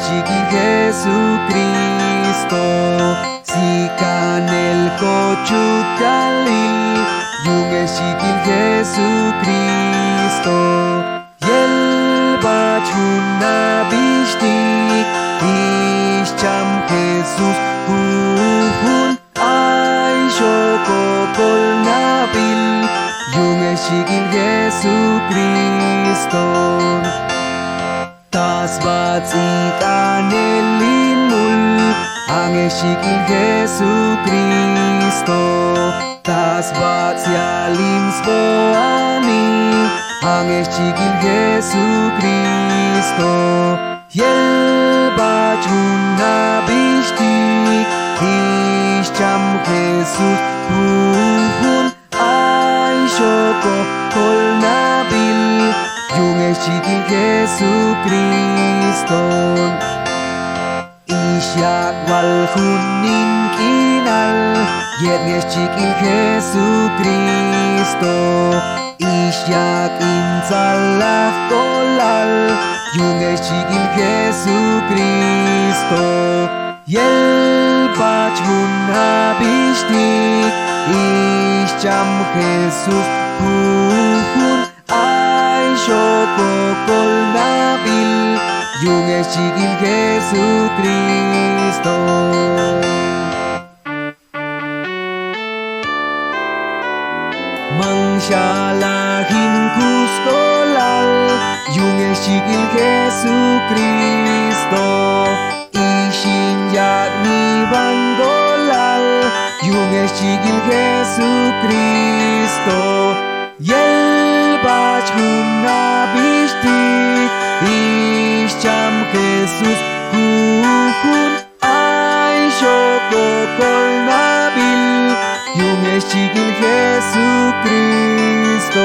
sigil Jesucristo, si canel kochutalil, yung sigil Jesucristo, yel bachun na bishtik, ischam Jesus huhun, ay shokokol nabil, yung sigil Jesucristo. Tas batsik anelimul, ang sigil Jesucristo. Tas batsialim spoani, ang sigil Jesucristo. Yel bachun na bishtik, ischam Jesus huhun, ay shoko kol nabil, yung sigil Jesucristo. Isyak walhunin kinal, yet sigil Jesucristo. Isyak insalah kolal, yung sigil Jesucristo. Yel bachun habishtik, ischam Jesus huhun, ay shokokol nabil, yung sigil Jesucristo. Mangsyalahin kuskolal, yung sigil Jesucristo. Isinyak ni banggolal, yung sigil Jesucristo. Yel bachun na bishtik, ischam Jesus huhun, ay shokokol nabil, yung sigil Jesucristo.